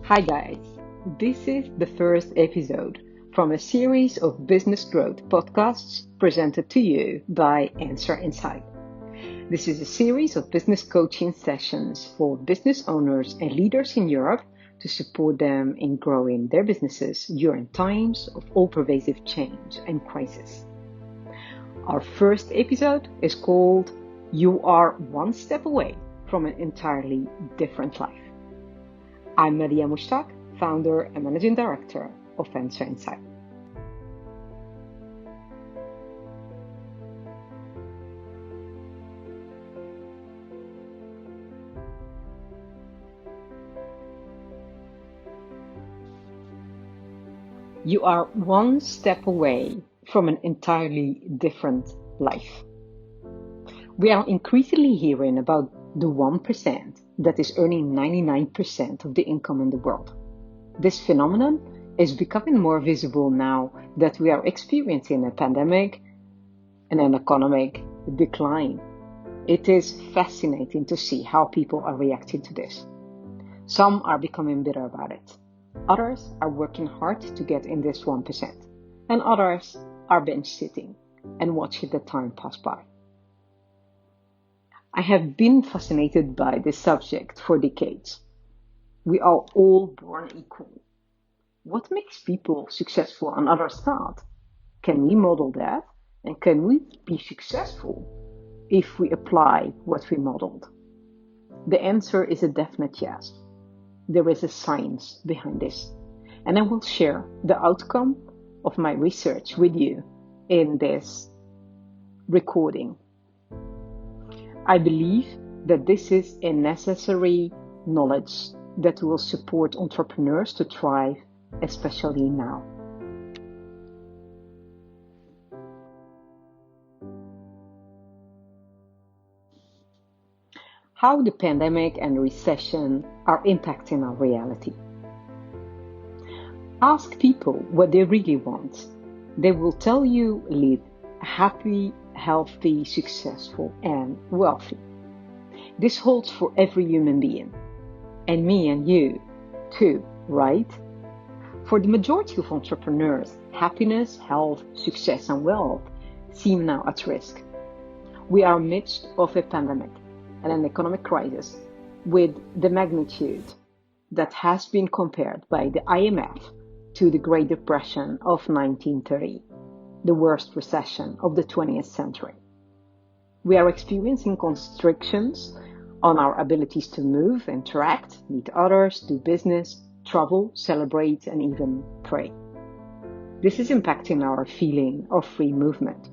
Hi guys, this is the first episode from a series of business growth podcasts presented to you by Answer Insight. This is a series of business coaching sessions for business owners and leaders in Europe to support them in growing their businesses during times of all-pervasive change and crisis. Our first episode is called You Are One Step Away from an Entirely Different Life. I'm Madiha Mouchtak, founder and managing director of Answer Insight. You are one step away from an entirely different life. We are increasingly hearing about the 1% that is earning 99% of the income in the world. This phenomenon is becoming more visible now that we are experiencing a pandemic and an economic decline. It is fascinating to see how people are reacting to this. Some are becoming bitter about it. Others are working hard to get in this 1%, and others are bench sitting and watching the time pass by. I have been fascinated by this subject for decades. We are all born equal. What makes people successful and others not? Can we model that? And can we be successful if we apply what we modeled? The answer is a definite yes. There is a science behind this, and I will share the outcome of my research with you in this recording. I believe that this is a necessary knowledge that will support entrepreneurs to thrive, especially now. How the pandemic and recession are impacting our reality. Ask people what they really want. They will tell you live happy, healthy, successful, and wealthy. This holds for every human being, and me and you too, right? For the majority of entrepreneurs, happiness, health, success, and wealth seem now at risk. We are amidst of a pandemic and an economic crisis with the magnitude that has been compared by the IMF to the Great Depression of 1930, the worst recession of the 20th century. We are experiencing constrictions on our abilities to move, interact, meet others, do business, travel, celebrate, and even pray. This is impacting our feeling of free movement,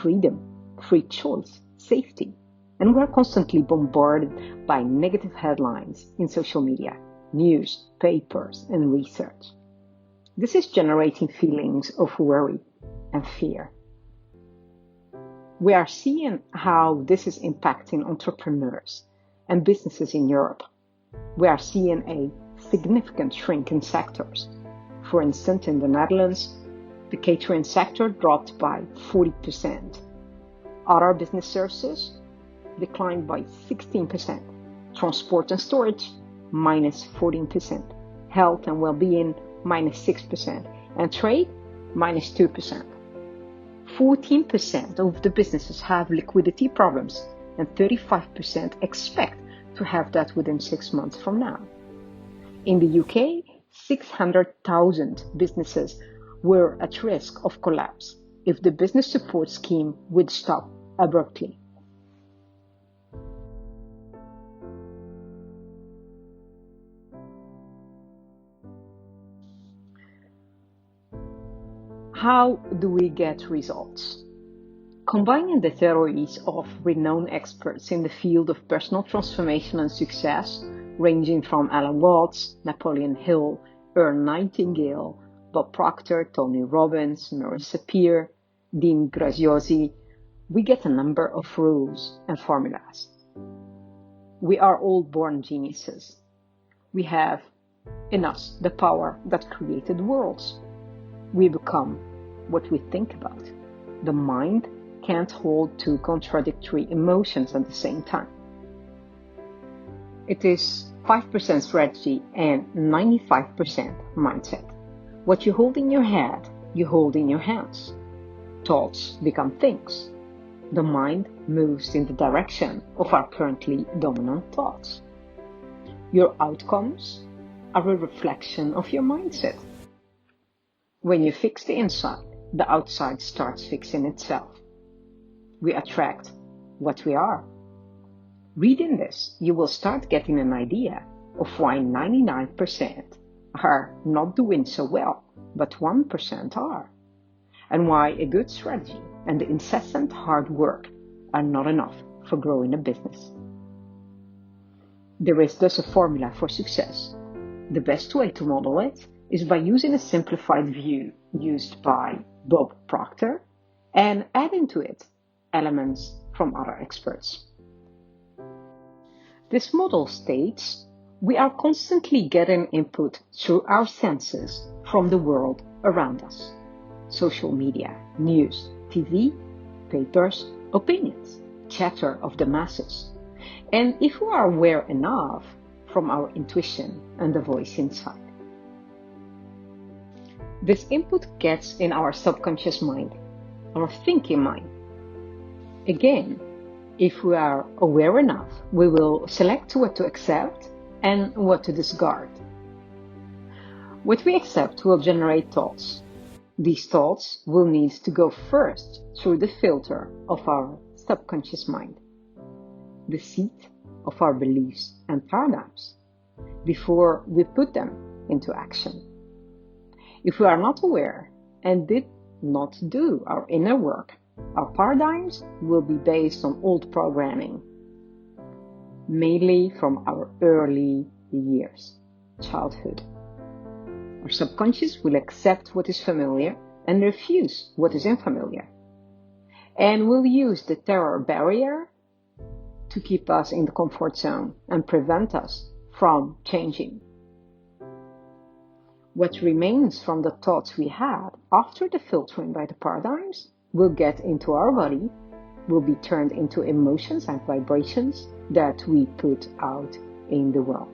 freedom, free choice, safety, and we're constantly bombarded by negative headlines in social media, news, papers, and research. This is generating feelings of worry and fear. We are seeing how this is impacting entrepreneurs and businesses in Europe. We are seeing a significant shrink in sectors. For instance, in the Netherlands, the catering sector dropped by 40%. Other business services declined by 16%. Transport and storage, minus 14%. Health and well-being, minus 6%. And trade, minus 2%. 14% of the businesses have liquidity problems, and 35% expect to have that within 6 months from now. In the UK, 600,000 businesses were at risk of collapse if the business support scheme would stop abruptly. How do we get results? Combining the theories of renowned experts in the field of personal transformation and success, ranging from Alan Watts, Napoleon Hill, Earl Nightingale, Bob Proctor, Tony Robbins, Marissa Peer, Dean Graziosi, we get a number of rules and formulas. We are all born geniuses. We have in us the power that created worlds. We become what we think about. The mind can't hold two contradictory emotions at the same time. It is 5% strategy, and 95% mindset. What you hold in your head, you hold in your hands. Thoughts become things. The mind moves in the direction of our currently dominant thoughts. Your outcomes are a reflection of your mindset. When you fix the inside, the outside starts fixing itself. We attract what we are. Reading this, you will start getting an idea of why 99% are not doing so well, but 1% are, and why a good strategy and the incessant hard work are not enough for growing a business. There is thus a formula for success. The best way to model it is by using a simplified view used by Bob Proctor and adding to it elements from other experts. This model states we are constantly getting input through our senses from the world around us. Social media, news, TV, papers, opinions, chatter of the masses. And if we are aware enough, from our intuition and the voice inside. This input gets in our subconscious mind, our thinking mind. Again, if we are aware enough, we will select what to accept and what to discard. What we accept will generate thoughts. These thoughts will need to go first through the filter of our subconscious mind, the seat of our beliefs and paradigms, before we put them into action. If we are not aware and did not do our inner work, our paradigms will be based on old programming, mainly from our early years, childhood. Our subconscious will accept what is familiar and refuse what is unfamiliar, and will use the terror barrier to keep us in the comfort zone and prevent us from changing. What remains from the thoughts we had after the filtering by the paradigms will get into our body, will be turned into emotions and vibrations that we put out in the world.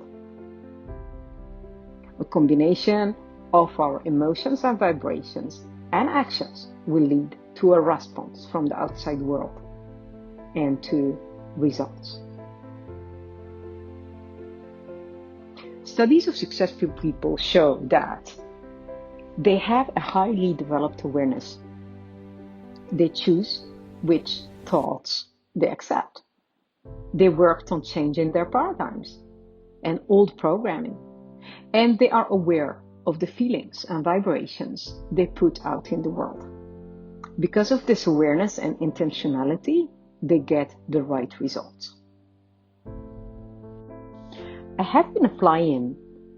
A combination of our emotions and vibrations and actions will lead to a response from the outside world and to results. Studies of successful people show that they have a highly developed awareness. They choose which thoughts they accept. They worked on changing their paradigms and old programming, and they are aware of the feelings and vibrations they put out in the world. Because of this awareness and intentionality, they get the right results. I have been applying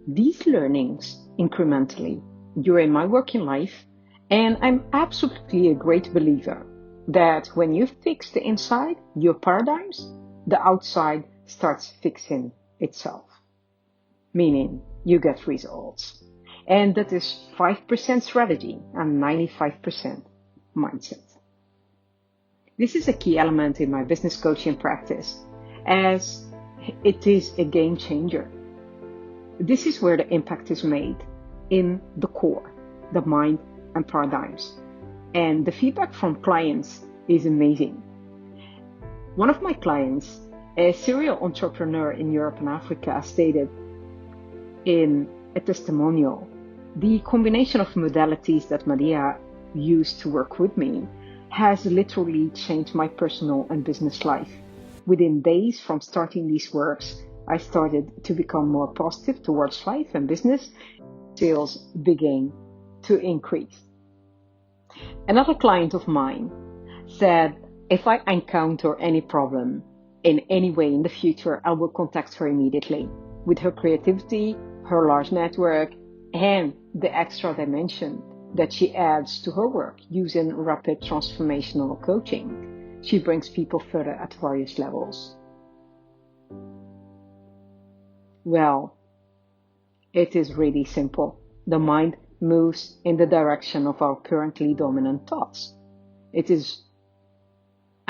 these learnings incrementally during my working life, and I'm absolutely a great believer that when you fix the inside, your paradigms, the outside starts fixing itself. Meaning you get results. And that is 5% strategy and 95% mindset. This is a key element in my business coaching practice, as it is a game changer. This is where the impact is made in the core, the mind and paradigms. And the feedback from clients is amazing. One of my clients, a serial entrepreneur in Europe and Africa, stated in a testimonial, the combination of modalities that Madiha used to work with me has literally changed my personal and business life. Within days from starting these works, I started to become more positive towards life and business. Sales began to increase. Another client of mine said, if I encounter any problem in any way in the future, I will contact her immediately. With her creativity, her large network, and the extra dimension that she adds to her work using rapid transformational coaching, she brings people further at various levels. Well, it is really simple. The mind moves in the direction of our currently dominant thoughts. It is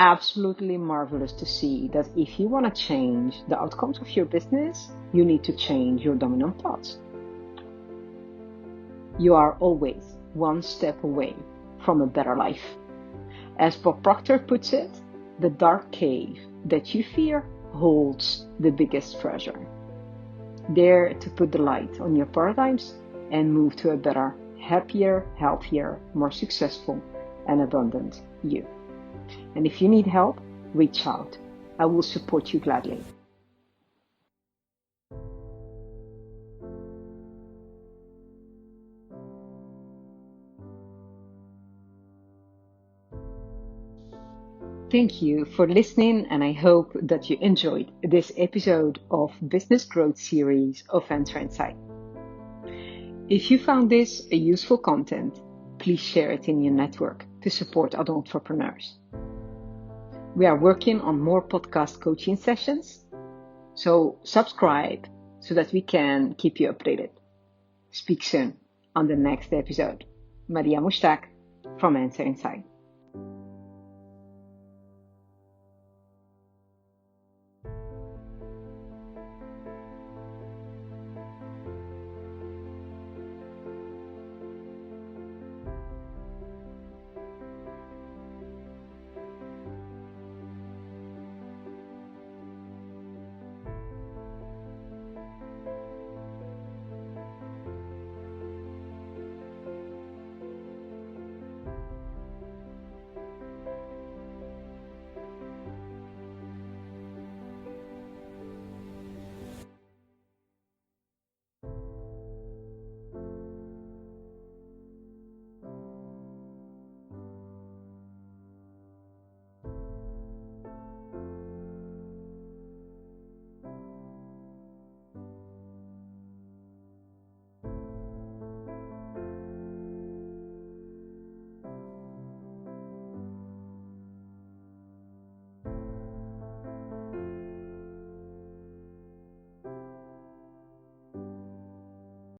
absolutely marvelous to see that if you want to change the outcomes of your business, you need to change your dominant thoughts. You are always one step away from a better life. As Bob Proctor puts it, the dark cave that you fear holds the biggest treasure. Dare to put the light on your paradigms and move to a better, happier, healthier, more successful, and abundant you. And if you need help, reach out. I will support you gladly. Thank you for listening, and I hope that you enjoyed this episode of Business Growth Series of Enter Insight. If you found this a useful content, please share it in your network to support other entrepreneurs. We are working on more podcast coaching sessions, so subscribe so that we can keep you updated. Speak soon on the next episode. Madiha Mouchtak from Enter Insight.